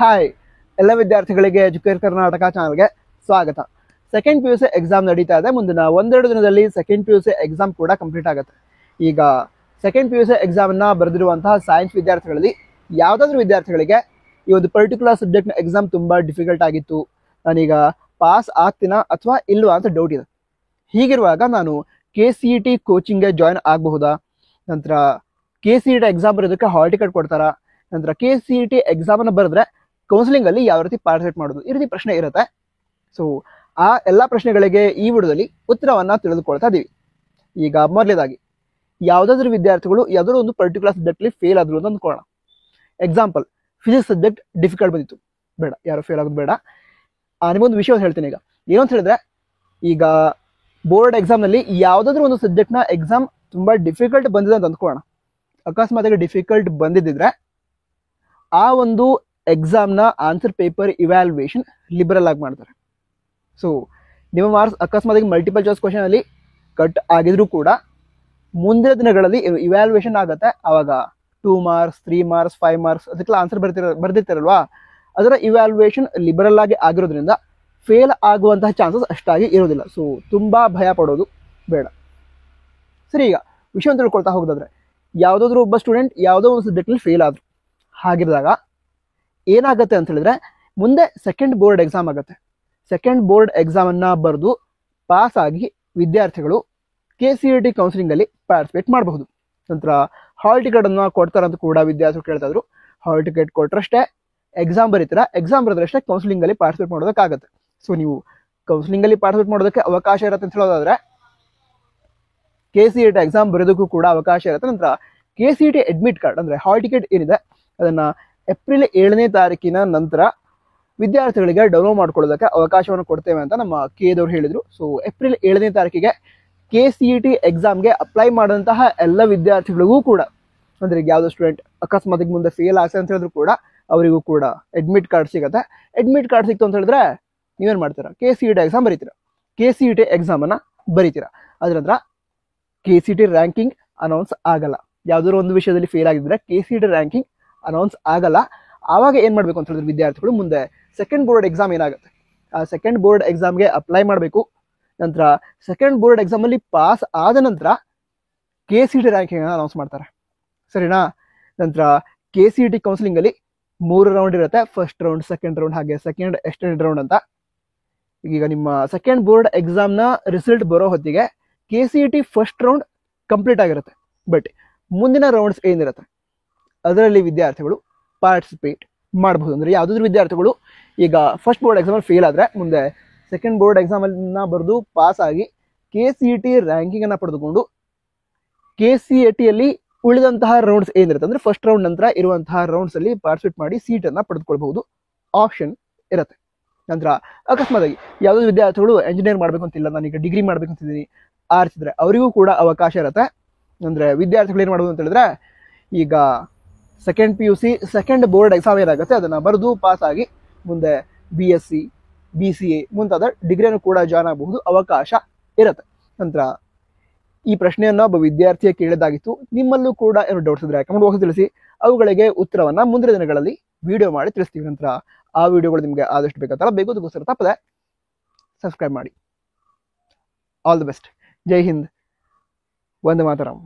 Hi ಎಲ್ಲ ವಿದ್ಯಾರ್ಥಿಗಳಿಗೆ Educare Karnataka ಚಾನಲ್ಗೆ ಸ್ವಾಗತ. Second P U C exam ನಡೀತಾ ಇದೆ. ಮುಂದಿನ ಒಂದೆರಡು ದಿನದಲ್ಲಿ second P U C exam ಕೂಡ ಕಂಪ್ಲೀಟ್ ಆಗುತ್ತೆ. ಈಗ ಸೆಕೆಂಡ್ ಪಿ ಯು ಸಿ ಎಕ್ಸಾಮನ್ನು ಬರೆದಿರುವಂತಹ ಸೈನ್ಸ್ ವಿದ್ಯಾರ್ಥಿಗಳಲ್ಲಿ ಯಾವುದಾದ್ರೂ ವಿದ್ಯಾರ್ಥಿಗಳಿಗೆ ಈ ಒಂದು ಪರ್ಟಿಕ್ಯುಲರ್ ಸಬ್ಜೆಕ್ಟ್ನ ಎಕ್ಸಾಮ್ ತುಂಬ ಡಿಫಿಕಲ್ಟ್ ಆಗಿತ್ತು, ನಾನೀಗ ಪಾಸ್ ಆಗ್ತೀನಾ ಅಥವಾ ಇಲ್ವಾ ಅಂತ ಡೌಟ್ ಇದೆ. ಹೀಗಿರುವಾಗ ನಾನು KCET ಕೋಚಿಂಗ್ಗೆ ಜಾಯ್ನ್ ಆಗಬಹುದಾ? ನಂತರ KCET ಎಕ್ಸಾಮ್ ಬರೋದಕ್ಕೆ ಹಾಲ್ ಟಿಕೆಟ್ ಕೊಡ್ತಾರಾ? ನಂತರ KCET ಎಕ್ಸಾಮನ್ನು ಬರೆದ್ರೆ ಕೌನ್ಸಿಲಿಂಗಲ್ಲಿ ಯಾವ ರೀತಿ ಪಾರ್ಟಿಸಿಪೇಟ್ ಮಾಡೋದು, ಈ ರೀತಿ ಪ್ರಶ್ನೆ ಇರುತ್ತೆ. ಸೊ ಆ ಎಲ್ಲ ಪ್ರಶ್ನೆಗಳಿಗೆ ಈ ವಿಡಿಯೋದಲ್ಲಿ ಉತ್ತರವನ್ನು ತಿಳಿದುಕೊಳ್ತಾ ಇದ್ದೀವಿ. ಈಗ ಮೊದಲೇದಾಗಿ, ಯಾವುದಾದ್ರೂ ವಿದ್ಯಾರ್ಥಿಗಳು ಯಾವುದಾದ್ರೂ ಒಂದು ಪರ್ಟಿಕ್ಯುಲರ್ ಸಬ್ಜೆಕ್ಟಲ್ಲಿ ಫೇಲ್ ಆದರು ಅಂತ ಅಂದ್ಕೊಳ್ಳೋಣ. ಎಕ್ಸಾಂಪಲ್, ಫಿಸಿಕ್ಸ್ ಸಬ್ಜೆಕ್ಟ್ ಡಿಫಿಕಲ್ಟ್ ಬಂದಿತ್ತು, ಬೇಡ, ಯಾರು ಫೇಲ್ ಆಗೋದು ಬೇಡ. ನಿಮಗೊಂದು ವಿಷಯ ಹೇಳ್ತೀನಿ. ಈಗ ಏನು ಅಂತ ಹೇಳಿದ್ರೆ, ಈಗ ಬೋರ್ಡ್ ಎಕ್ಸಾಮ್ನಲ್ಲಿ ಯಾವುದಾದ್ರೂ ಒಂದು ಸಬ್ಜೆಕ್ಟ್ನ ಎಕ್ಸಾಮ್ ತುಂಬ ಡಿಫಿಕಲ್ಟ್ ಬಂದಿದೆ ಅಂತ ಅಂದ್ಕೊಳ್ಳೋಣ. ಅಕಸ್ಮಾತಾಗಿ ಡಿಫಿಕಲ್ಟ್ ಬಂದಿದ್ದಿದ್ರೆ ಆ ಒಂದು ಎಕ್ಸಾಮ್ನ ಆನ್ಸರ್ ಪೇಪರ್ ಇವ್ಯಾಲ್ಯೂಯೇಷನ್ ಲಿಬರಲ್ ಆಗಿ ಮಾಡ್ತಾರೆ. ಸೊ ನಿಮ್ಮ ಮಾರ್ಕ್ಸ್ ಅಕಸ್ಮಾತಾಗಿ ಮಲ್ಟಿಪಲ್ ಚಾಯ್ಸ್ ಕ್ವಶನಲ್ಲಿ ಕಟ್ ಆಗಿದ್ರೂ ಕೂಡ ಮುಂದಿನ ದಿನಗಳಲ್ಲಿ ಇವ್ಯಾಲ್ಯೂಯೇಷನ್ ಆಗುತ್ತೆ. ಆವಾಗ 2 ಮಾರ್ಕ್ಸ್ 3 ಮಾರ್ಕ್ಸ್ 5 ಮಾರ್ಕ್ಸ್ ಅದಕ್ಕೆಲ್ಲ ಆನ್ಸರ್ ಬರ್ದಿರ್ತಾರಲ್ವಾ, ಅದರ ಇವ್ಯಾಲ್ಯೂಯೇಷನ್ ಲಿಬರಲ್ ಆಗಿ ಆಗಿರೋದ್ರಿಂದ ಫೇಲ್ ಆಗುವಂತಹ ಚಾನ್ಸಸ್ ಅಷ್ಟಾಗಿ ಇರೋದಿಲ್ಲ. ಸೊ ತುಂಬ ಭಯ ಪಡೋದು ಬೇಡ. ಸರಿ, ಈಗ ವಿಷಯ ತಿಳ್ಕೊಳ್ತಾ ಹೋಗೋದಾದ್ರೆ, ಯಾವುದಾದ್ರೂ ಒಬ್ಬ ಸ್ಟೂಡೆಂಟ್ ಯಾವುದೋ ಒಂದು ಸಬ್ಜೆಕ್ಟಲ್ಲಿ ಫೇಲ್ ಆದರು. ಹಾಗಿರುವಾಗ ಏನಾಗುತ್ತೆ ಅಂತ ಹೇಳಿದ್ರೆ, ಮುಂದೆ ಸೆಕೆಂಡ್ ಬೋರ್ಡ್ ಎಕ್ಸಾಮ್ ಆಗುತ್ತೆ. ಸೆಕೆಂಡ್ ಬೋರ್ಡ್ ಎಕ್ಸಾಮನ್ನು ಬರೆದು ಪಾಸ್ ಆಗಿ ವಿದ್ಯಾರ್ಥಿಗಳು KCET ಕೌನ್ಸಿಲಿಂಗಲ್ಲಿ ಪಾರ್ಟಿಸಿಪೇಟ್ ಮಾಡಬಹುದು. ನಂತರ ಹಾಲ್ ಟಿಕೆಟನ್ನು ಕೊಡ್ತಾರಂತ ಕೂಡ ವಿದ್ಯಾರ್ಥಿಗಳು ಕೇಳ್ತಾ ಇದ್ರು. ಹಾಲ್ ಟಿಕೆಟ್ ಕೊಟ್ಟರಷ್ಟೇ ಎಕ್ಸಾಮ್ ಬರೀತೀರಾ, ಎಕ್ಸಾಮ್ ಬರೆದ್ರಷ್ಟೇ ಕೌನ್ಸಿಲಿಂಗಲ್ಲಿ ಪಾರ್ಟಿಸಿಪೇಟ್ ಮಾಡೋದಕ್ಕಾಗುತ್ತೆ. ಸೊ ನೀವು ಕೌನ್ಸಿಲಿಂಗಲ್ಲಿ ಪಾರ್ಟಿಸಿಪೇಟ್ ಮಾಡೋದಕ್ಕೆ ಅವಕಾಶ ಇರುತ್ತೆ ಅಂತ ಹೇಳೋದಾದ್ರೆ KCET ಎಕ್ಸಾಮ್ ಬರೋದಕ್ಕೂ ಕೂಡ ಅವಕಾಶ ಇರುತ್ತೆ. ನಂತರ KCET ಅಡ್ಮಿಟ್ ಕಾರ್ಡ್ ಅಂದರೆ ಹಾಲ್ ಟಿಕೆಟ್ ಏನಿದೆ ಅದನ್ನು ಏಪ್ರಿಲ್ 7ನೇ ತಾರೀಕಿನ ನಂತರ ವಿದ್ಯಾರ್ಥಿಗಳಿಗೆ ಡೌನ್ಲೋಡ್ ಮಾಡ್ಕೊಳ್ಳೋದಕ್ಕೆ ಅವಕಾಶವನ್ನು ಕೊಡ್ತೇವೆ ಅಂತ ನಮ್ಮ KEದವ್ರು ಹೇಳಿದರು. ಸೊ ಏಪ್ರಿಲ್ 7ನೇ ತಾರೀಕಿಗೆ KCET ಎಕ್ಸಾಮ್ಗೆ ಅಪ್ಲೈ ಮಾಡಿದಂತಹ ಎಲ್ಲ ವಿದ್ಯಾರ್ಥಿಗಳಿಗೂ ಕೂಡ, ಅಂದರೆ ಯಾವುದೋ ಸ್ಟೂಡೆಂಟ್ ಅಕಸ್ಮಾತಿಗೆ ಮುಂದೆ ಫೇಲ್ ಆಗ್ತದೆ ಅಂತ ಹೇಳಿದ್ರು ಕೂಡ ಅವರಿಗೂ ಕೂಡ ಅಡ್ಮಿಟ್ ಕಾರ್ಡ್ ಸಿಗುತ್ತೆ. ಅಡ್ಮಿಟ್ ಕಾರ್ಡ್ ಸಿಕ್ತು ಅಂತ ಹೇಳಿದ್ರೆ ನೀವೇನು ಮಾಡ್ತೀರಾ, KCET ಎಕ್ಸಾಮ್ ಬರೀತೀರಾ. KCET ಎಕ್ಸಾಮನ್ನು ಬರೀತೀರಾ. ಅದರ ನಂತರ KCET ರ್ಯಾಂಕಿಂಗ್ ಅನೌನ್ಸ್ ಆಗಲ್ಲ. ಯಾವುದಾದ್ರು ಒಂದು ವಿಷಯದಲ್ಲಿ ಫೇಲ್ ಆಗಿದ್ರೆ KCET ರ್ಯಾಂಕಿಂಗ್ ಅನೌನ್ಸ್ ಆಗಲ್ಲ. ಆವಾಗ ಏನು ಮಾಡಬೇಕು ಅಂತ ಹೇಳಿದ್ರೆ ವಿದ್ಯಾರ್ಥಿಗಳು ಮುಂದೆ ಸೆಕೆಂಡ್ ಬೋರ್ಡ್ ಎಕ್ಸಾಮ್ ಏನಾಗುತ್ತೆ, ಆ ಸೆಕೆಂಡ್ ಬೋರ್ಡ್ ಎಕ್ಸಾಮ್ಗೆ ಅಪ್ಲೈ ಮಾಡಬೇಕು. ನಂತರ ಸೆಕೆಂಡ್ ಬೋರ್ಡ್ ಎಕ್ಸಾಮಲ್ಲಿ ಪಾಸ್ ಆದ ನಂತರ KCET ರ್ಯಾಂಕಿಂಗನ್ನು ಅನೌನ್ಸ್ ಮಾಡ್ತಾರೆ. ಸರಿನಾ? ನಂತರ KCET ಕೌನ್ಸಿಲಿಂಗಲ್ಲಿ 3 ರೌಂಡ್ ಇರುತ್ತೆ, ಫಸ್ಟ್ ರೌಂಡ್, ಸೆಕೆಂಡ್ ರೌಂಡ್, ಹಾಗೆ ಸೆಕೆಂಡ್ ಎಕ್ಸ್ಟೆಂಡೆಡ್ ರೌಂಡ್ ಅಂತ. ಈಗ ನಿಮ್ಮ ಸೆಕೆಂಡ್ ಬೋರ್ಡ್ ಎಕ್ಸಾಮ್ನ ರಿಸಲ್ಟ್ ಬರೋ ಹೊತ್ತಿಗೆ KCET ಫಸ್ಟ್ ರೌಂಡ್ ಕಂಪ್ಲೀಟ್ ಆಗಿರುತ್ತೆ. ಬಟ್ ಮುಂದಿನ ರೌಂಡ್ಸ್ ಏನಿರುತ್ತೆ ಅದರಲ್ಲಿ ವಿದ್ಯಾರ್ಥಿಗಳು ಪಾರ್ಟಿಸಿಪೇಟ್ ಮಾಡಬಹುದು. ಅಂದರೆ ಯಾವುದಾದ್ರೂ ವಿದ್ಯಾರ್ಥಿಗಳು ಈಗ ಫಸ್ಟ್ ಬೋರ್ಡ್ ಎಕ್ಸಾಮಲ್ಲಿ ಫೇಲ್ ಆದರೆ ಮುಂದೆ ಸೆಕೆಂಡ್ ಬೋರ್ಡ್ ಎಕ್ಸಾಮನ್ನು ಬರೆದು ಪಾಸ್ ಆಗಿ KCET ರ್ಯಾಂಕಿಂಗನ್ನು ಪಡೆದುಕೊಂಡು KCETಯಲ್ಲಿ ಉಳಿದಂತಹ ರೌಂಡ್ಸ್ ಏನಿರುತ್ತೆ ಅಂದರೆ ಫಸ್ಟ್ ರೌಂಡ್ ನಂತರ ಇರುವಂತಹ ರೌಂಡ್ಸಲ್ಲಿ ಪಾರ್ಟಿಸಿಪೇಟ್ ಮಾಡಿ ಸೀಟನ್ನು ಪಡೆದುಕೊಳ್ಬಹುದು. ಆಪ್ಷನ್ ಇರುತ್ತೆ. ನಂತರ ಅಕಸ್ಮಾತಾಗಿ ಯಾವುದಾದ್ರು ವಿದ್ಯಾರ್ಥಿಗಳು ಎಂಜಿನಿಯರ್ ಮಾಡಬೇಕು ಅಂತಿಲ್ಲ, ನಾನೀಗ ಡಿಗ್ರಿ ಮಾಡಬೇಕು ಅಂತಿದ್ದೀನಿ ಆರಿಸಿದ್ರೆ ಅವರಿಗೂ ಕೂಡ ಅವಕಾಶ ಇರುತ್ತೆ. ಅಂದರೆ ವಿದ್ಯಾರ್ಥಿಗಳು ಏನು ಮಾಡೋದು ಅಂತ ಹೇಳಿದ್ರೆ, ಈಗ second PUC second board exam ಏನಾಗುತ್ತೆ ಅದನ್ನು ಬರೆದು ಪಾಸ್ ಆಗಿ ಮುಂದೆ BSc BCA ಮುಂತಾದ ಡಿಗ್ರಿಯನ್ನು ಕೂಡ ಜಾಯ್ನ್ ಆಗಬಹುದು, ಅವಕಾಶ ಇರುತ್ತೆ. ನಂತರ ಈ ಪ್ರಶ್ನೆಯನ್ನು ಒಬ್ಬ ವಿದ್ಯಾರ್ಥಿಯ ಕೇಳಿದಾಗಿತ್ತು. ನಿಮ್ಮಲ್ಲೂ ಕೂಡ ಏನು ಡೌಟ್ಸ್ ಇದ್ರೆ ಕಮೆಂಟ್ ಬಾಕ್ಸ್ ತಿಳಿಸಿ, ಅವುಗಳಿಗೆ ಉತ್ತರವನ್ನು ಮುಂದಿನ ದಿನಗಳಲ್ಲಿ ವಿಡಿಯೋ ಮಾಡಿ ತಿಳಿಸ್ತೀವಿ. ನಂತರ ಆ ವಿಡಿಯೋಗಳು ನಿಮಗೆ ಆದಷ್ಟು ಬೇಕಾಗ್ತಲ್ಲ, ಬೇಗೋದಕ್ಕೋಸ್ಕರ ತಪ್ಪದೆ ಸಬ್ಸ್ಕ್ರೈಬ್ ಮಾಡಿ. All the best. ಜೈ ಹಿಂದ್, ವಂದೇ ಮಾತರಂ.